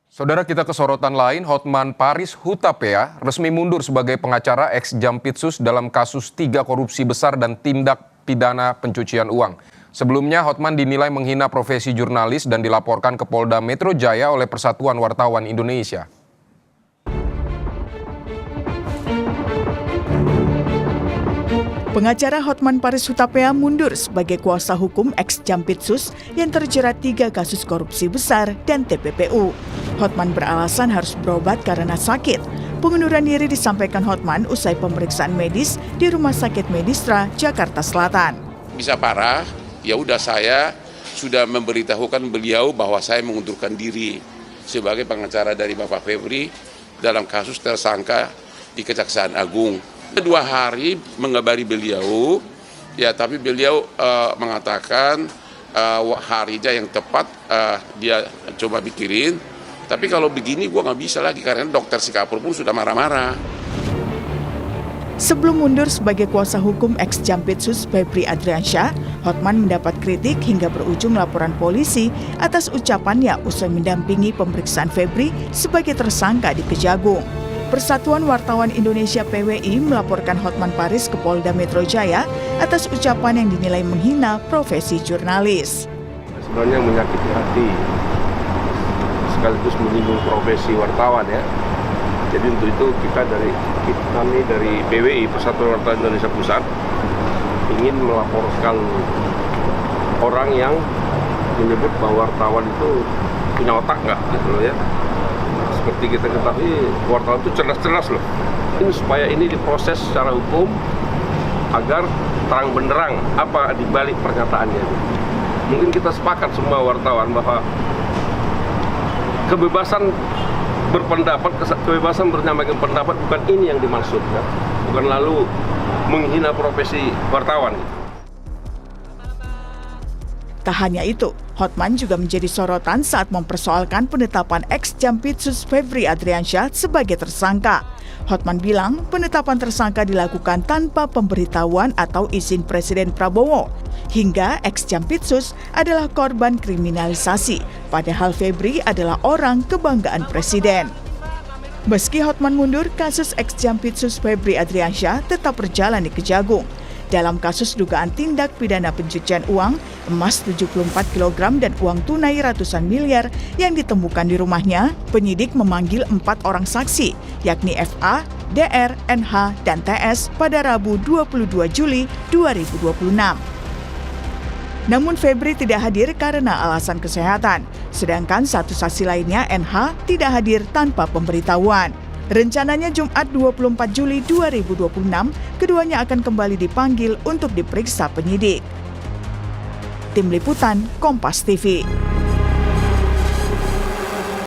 Saudara, kita ke sorotan lain. Hotman Paris Hutapea resmi mundur sebagai pengacara ex-Jampitsus dalam kasus 3 korupsi besar dan tindak pidana pencucian uang. Sebelumnya, Hotman dinilai menghina profesi jurnalis dan dilaporkan ke Polda Metro Jaya oleh Persatuan Wartawan Indonesia. Pengacara Hotman Paris Hutapea mundur sebagai kuasa hukum ex-Jampitsus yang terjerat 3 kasus korupsi besar dan TPPU. Hotman beralasan harus berobat karena sakit. Pengunduran diri disampaikan Hotman usai pemeriksaan medis di Rumah Sakit Medistra, Jakarta Selatan. Bisa parah, ya udah saya sudah memberitahukan beliau bahwa saya mengundurkan diri sebagai pengacara dari Bapak Febri dalam kasus tersangka di Kejaksaan Agung. 2 hari mengabari beliau, ya tapi beliau mengatakan harinya yang tepat dia coba pikirin. Tapi kalau begini gue nggak bisa lagi karena dokter Sikapur pun sudah marah-marah. Sebelum mundur sebagai kuasa hukum ex-Jampitsus Febri Adriansyah, Hotman mendapat kritik hingga berujung laporan polisi atas ucapannya usai mendampingi pemeriksaan Febri sebagai tersangka di Kejagung. Persatuan Wartawan Indonesia PWI melaporkan Hotman Paris ke Polda Metro Jaya atas ucapan yang dinilai menghina profesi jurnalis. Sebenarnya menyakiti hati, sekaligus menyinggung profesi wartawan ya. Jadi untuk itu kami dari PWI, Persatuan Wartawan Indonesia Pusat, ingin melaporkan orang yang menyebut bahwa wartawan itu punya otak nggak gitu loh ya. Seperti kita ketahui, wartawan itu cerdas-cerdas loh. Ini supaya ini diproses secara hukum agar terang benderang apa dibalik pernyataannya. Mungkin kita sepakat semua wartawan bahwa kebebasan berpendapat, kebebasan menyampaikan pendapat bukan ini yang dimaksud, ya. Bukan lalu menghina profesi wartawan. Tak hanya itu, Hotman juga menjadi sorotan saat mempersoalkan penetapan ex-Jampitsus Febri Adriansyah sebagai tersangka. Hotman bilang penetapan tersangka dilakukan tanpa pemberitahuan atau izin Presiden Prabowo. Hingga ex-Jampitsus adalah korban kriminalisasi, padahal Febri adalah orang kebanggaan Presiden. Meski Hotman mundur, kasus ex-Jampitsus Febri Adriansyah tetap berjalan di Kejagung. Dalam kasus dugaan tindak pidana pencucian uang, emas 74 kg dan uang tunai ratusan miliar yang ditemukan di rumahnya, penyidik memanggil 4 orang saksi, yakni FA, DR, NH, dan TS pada Rabu 22 Juli 2026. Namun Febri tidak hadir karena alasan kesehatan, sedangkan satu saksi lainnya, NH, tidak hadir tanpa pemberitahuan. Rencananya Jumat 24 Juli 2026, keduanya akan kembali dipanggil untuk diperiksa penyidik. Tim Liputan, Kompas TV.